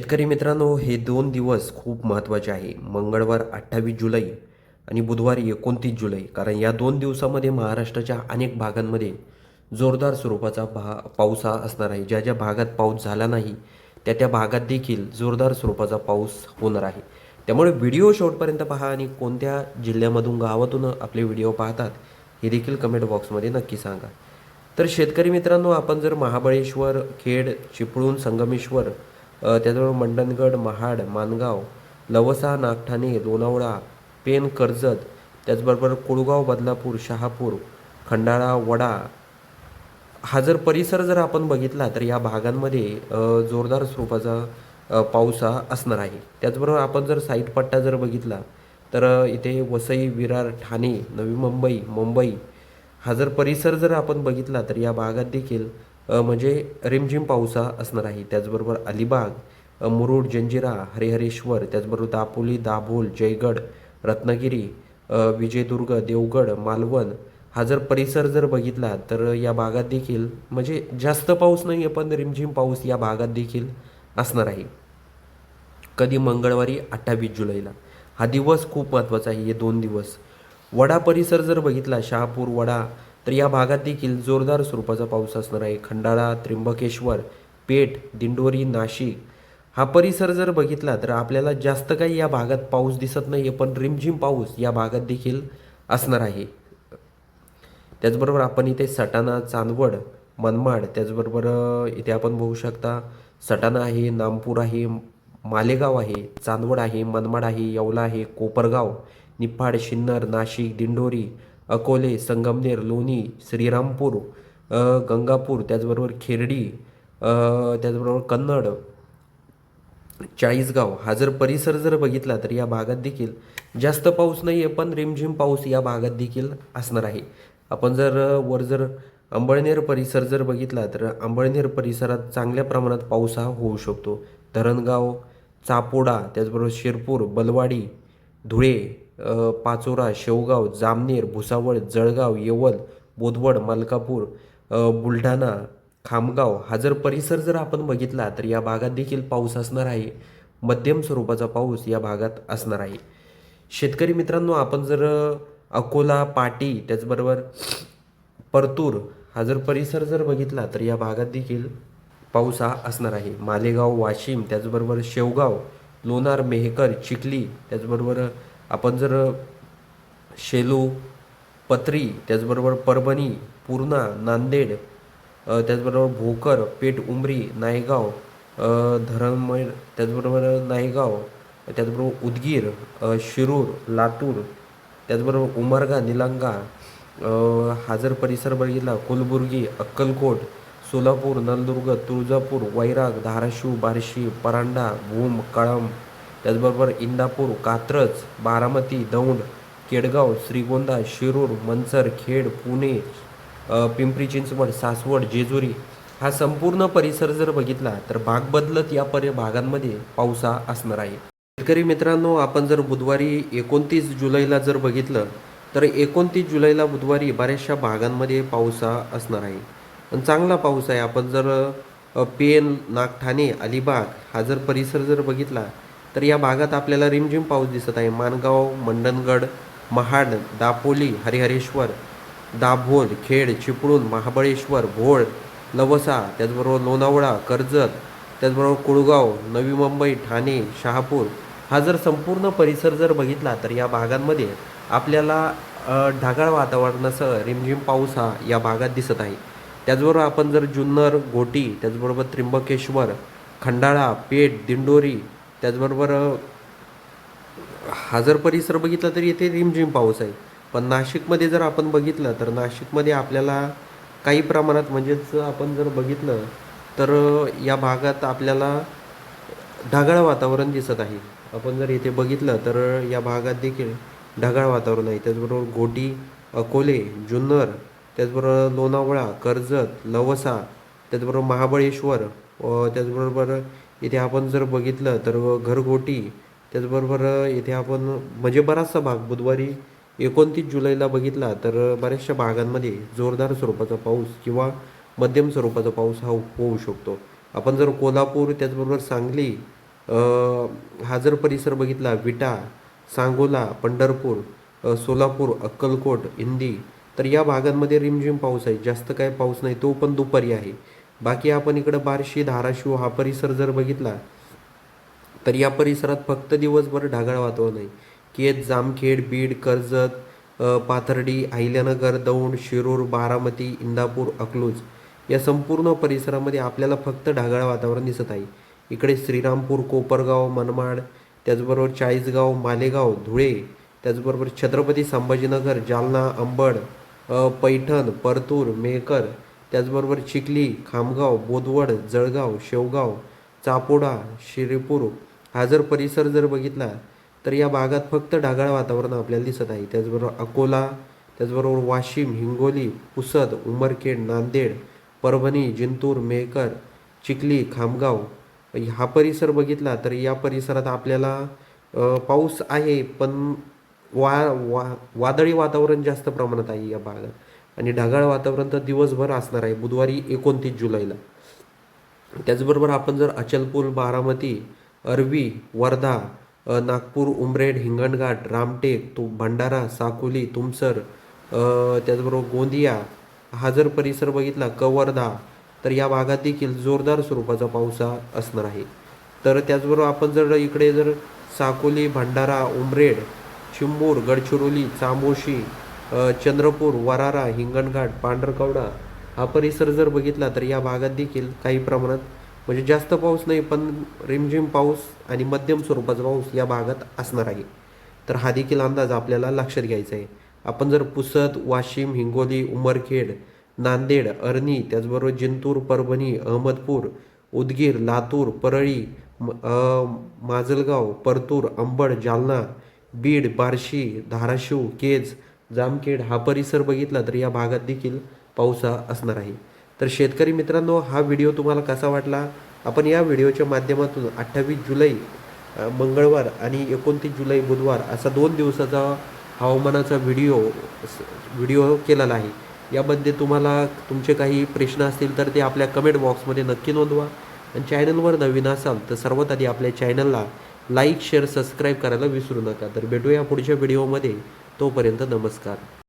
शेतकरी मित्रांनो, हे 2 दिवस खूप महत्त्वाचे आहे. मंगळवार 28 जुलै आणि बुधवारी 29 जुलै. कारण या 2 दिवसामध्ये महाराष्ट्राच्या अनेक भागांमध्ये जोरदार स्वरूपाचा पाऊस हा असणार आहे. ज्या ज्या भागात पाऊस झाला नाही, त्या त्या भागात देखील जोरदार स्वरूपाचा पाऊस होणार आहे. त्यामुळे व्हिडिओ शेवटपर्यंत पहा आणि कोणत्या जिल्ह्यामधून, गावातून आपले व्हिडिओ पाहतात, हे देखील कमेंट बॉक्समध्ये नक्की सांगा. तर शेतकरी मित्रांनो, आपण जर महाबळेश्वर, खेड, चिपळूण, संगमेश्वर, त्याचबरोबर मंडणगड, महाड, माणगाव, लवसा, नागठाणे, लोणावळा, पेण, कर्जत, त्याचबरोबर कुळगाव, बदलापूर, शहापूर, खंडाळा, वडा हा जर परिसर जर आपण बघितला तर या भागांमध्ये जोरदार स्वरूपाचा पाऊस हा असणार आहे. त्याचबरोबर आपण जर साईट पट्टा जर बघितला तर इथे वसई, विरार, ठाणे, नवी मुंबई, मुंबई हा जर परिसर जर आपण बघितला तर या भागात देखील म्हणजे रिमझिम पाऊस हा असणार आहे. त्याचबरोबर अलिबाग, मुरुड, जंजिरा, हरिहरेश्वर, त्याचबरोबर दापोली, दाभोल, जयगड, रत्नागिरी, विजयदुर्ग, देवगड, मालवण हा जर परिसर जर बघितला तर या भागात देखील म्हणजे जास्त पाऊस नाही आहे, पण रिमझिम पाऊस या भागात देखील असणार आहे. कधी मंगळवारी 28 जुलैला. हा दिवस खूप महत्त्वाचा आहे. हे 2 दिवस वडा परिसर जर बघितला, शहापूर, वडा, तर या भागात देखील जोरदार स्वरूपाचा पाऊस असणार आहे. खंडाळा, त्र्यंबकेश्वर, पेठ, दिंडोरी, नाशिक हा परिसर जर बघितला तर आपल्याला जास्त काही या भागात पाऊस दिसत नाही आहे, पण रिमझिम पाऊस या भागात देखील असणार आहे. त्याचबरोबर आपण इथे सटाणा, चांदवड, मनमाड, त्याचबरोबर इथे आपण बघू शकता सटाणा आहे, नामपूर आहे, मालेगाव आहे, चांदवड आहे, मनमाड आहे, येवला आहे, कोपरगाव, निफाड, शिन्नर, नाशिक, दिंडोरी, अकोले, संगमनेर, लोणी, श्रीरामपूर, गंगापूर, त्याचबरोबर खेरडी, त्याचबरोबर कन्नड, चाळीसगाव हा जर परिसर जर बघितला तर या भागात देखील जास्त पाऊस नाही आहे, पण रिमझिम पाऊस या भागात देखील असणार आहे. आपण जर वर जर अंबळनेर परिसर जर बघितला तर अंबळनेर परिसरात चांगल्या प्रमाणात पाऊस हा होऊ शकतो. धरणगाव, चापोडा, त्याचबरोबर शिरपूर, बलवाडी, धुळे, पाचोरा, शेवगाव, जामनेर, भुसावळ, जळगाव, येवल, बोदवड, मलकापूर, बुलढाणा, खामगाव हा जर परिसर जर आपण बघितला तर या भागात देखील पाऊस असणार आहे. मध्यम स्वरूपाचा पाऊस या भागात असणार आहे. शेतकरी मित्रांनो, आपण जर अकोला, पाटी, त्याचबरोबर परतूर हा जर परिसर जर बघितला तर या भागात देखील पाऊस हा असणार आहे. मालेगाव, वाशिम, त्याचबरोबर शेवगाव, लोणार, मेहकर, चिखली, त्याचबरोबर आपण जर शेलू, पत्री, त्याचबरोबर परभणी, पूर्णा, नांदेड, त्याचबरोबर भोकर, पेठ, उमरी, नायगाव, धरणमैर, त्याचबरोबर नायगाव, त्याचबरोबर उदगीर, शिरूर, लातूर, त्याचबरोबर उमरगा, निलंगा हा जर परिसर बघितला, कलबुर्गी, अक्कलकोट, सोलापूर, नलदुर्ग, तुळजापूर, वैराग, धाराशिव, बार्शी, परांडा, भूम, कळंब, त्याचबरोबर इंदापूर, कात्रज, बारामती, दौंड, केडगाव, श्रीगोंदा, शिरूर, मंचर, खेड, पुणे, पिंपरी चिंचवड, सासवड, जेजुरी हा संपूर्ण परिसर जर बघितला तर भाग बदलत या भागांमध्ये पाऊस हा असणार आहे. शेतकरी मित्रांनो, आपण जर बुधवारी 29 जुलैला जर बघितलं तर 29 जुलैला बुधवारी बऱ्याचशा भागांमध्ये पाऊस हा असणार आहे. पण चांगला पाऊस आहे. आपण जर पेन, नागठाणे, अलिबाग हा जर परिसर जर बघितला तर या भागात आपल्याला रिमझिम पाऊस दिसत आहे. माणगाव, मंडणगड, महाड, दापोली, हरिहरेश्वर, दाभोळ, खेड, चिपळूण, महाबळेश्वर, भोळ, लवसा, त्याचबरोबर लोणावळा, कर्जत, त्याचबरोबर कुळगाव, नवी मुंबई, ठाणे, शहापूर हा जर संपूर्ण परिसर जर बघितला तर या भागांमध्ये आपल्याला ढगाळ वातावरणासह रिमझिम पाऊस हा या भागात दिसत आहे. त्याचबरोबर आपण जर जुन्नर, घोटी, त्याचबरोबर त्र्यंबकेश्वर, खंडाळा, पेठ, दिंडोरी, त्याचबरोबर हा जर परिसर बघितला तर येथे रिमझिम पाऊस आहे. पण नाशिकमध्ये जर आपण बघितलं तर नाशिकमध्ये आपल्याला काही प्रमाणात म्हणजेच आपण जर बघितलं तर या भागात आपल्याला ढगाळ वातावरण दिसत आहे. आपण जर इथे बघितलं तर या भागात देखील ढगाळ वातावरण आहे. त्याचबरोबर घोटी, अकोले, जुन्नर, त्याचबरोबर लोणावळा, कर्जत, लवसा, त्याचबरोबर महाबळेश्वर, त्याचबरोबर इथे आपण जर बघितलं तर घरघोटी, त्याचबरोबर इथे आपण म्हणजे बराचसा भाग बुधवारी 29 जुलैला बघितला तर बऱ्याचशा भागांमध्ये जोरदार स्वरूपाचा पाऊस किंवा मध्यम स्वरूपाचा पाऊस हा होऊ शकतो. आपण जर कोल्हापूर, त्याचबरोबर सांगली, हा जर परिसर बघितला विटा, सांगोला, पंढरपूर, सोलापूर, अक्कलकोट, इंदी, तर या भागांमध्ये रिमझिम पाऊस आहे. जास्त काय पाऊस नाही, तो पण दुपारी आहे. बाकी आपण इकडं बार्शी, धाराशिव हा परिसर जर बघितला तर या परिसरात फक्त दिवसभर ढगाळ वातावरण आहे. केज, जामखेड, बीड, कर्जत, पाथर्डी, अहिल्यानगर, दौंड, शिरूर, बारामती, इंदापूर, अकलूज या संपूर्ण परिसरामध्ये आपल्याला फक्त ढगाळ वातावरण दिसत आहे. इकडे श्रीरामपूर, कोपरगाव, मनमाड, त्याचबरोबर चाळीसगाव, मालेगाव, धुळे, त्याचबरोबर छत्रपती संभाजीनगर, जालना, अंबड, पैठण, परतूर, मेहकर, त्याचबरोबर चिखली, खामगाव, बोदवड, जळगाव, शेवगाव, चापोडा, शिरीपूर हा जर परिसर जर बघितला तर या भागात फक्त ढगाळ वातावरण आपल्याला दिसत आहे. त्याचबरोबर अकोला, त्याचबरोबर वाशिम, हिंगोली, पुसद, उमरखेड, नांदेड, परभणी, जिंतूर, मेहकर, चिखली, खामगाव हा परिसर बघितला तर या परिसरात आपल्याला पाऊस आहे, पण वादळी वातावरण जास्त प्रमाणात आहे या भागात आणि ढगाळ वातावरण तर दिवसभर असणार आहे बुधवारी 29 जुलैला. त्याचबरोबर आपण जर अचलपूर, बारामती, अरवी, वर्धा, नागपूर, उमरेड, हिंगणघाट, रामटेक, भंडारा, साकोली, तुमसर, त्याचबरोबर गोंदिया हा जर परिसर बघितला, कवर्धा, तर या भागात देखील जोरदार स्वरूपाचा पाऊस असणार आहे. तर त्याचबरोबर आपण जर इकडे जर साकोली, भंडारा, उमरेड, चिंबूर, गडचिरोली, चामोशी, चंद्रपूर, वरारा, हिंगणघाट, पांढरकवडा हा परिसर जर बघितला तर या भागात देखील काही प्रमाणात म्हणजे जास्त पाऊस नाही, पण रिमझिम पाऊस आणि मध्यम स्वरूपाचा पाऊस या भागात असणार आहे. तर हा देखील अंदाज आपल्याला लक्षात घ्यायचा आहे. आपण जर पुसद, वाशिम, हिंगोली, उमरखेड, नांदेड, अरणी, त्याचबरोबर जिंतूर, परभणी, अहमदपूर, उदगीर, लातूर, परळी, माजलगाव, परतूर, अंबड, जालना, बीड, बार्शी, धाराशिव, केज, जामखेड हा परिसर बघितला तर या भागात देखील पाऊस असणार आहे. तर शेतकरी मित्रांनो, हा व्हिडिओ तुम्हाला कसा वाटला? आपण या व्हिडिओच्या माध्यमातून 28 जुलै मंगळवार आणि 29 जुलै बुधवार असा 2 दिवसाचा हवामानाचा व्हिडिओ केलेला आहे. यामध्ये तुम्हाला तुमचे काही प्रश्न असतील तर ते आपल्या कमेंट बॉक्समध्ये नक्की नोंदवा आणि चॅनलवर नवीन असाल तर सर्वात आधी आपल्या चॅनलला लाईक, शेअर, सबस्क्राईब करायला विसरू नका. तर भेटूया पुढच्या व्हिडिओमध्ये. तोपर्यंत नमस्कार.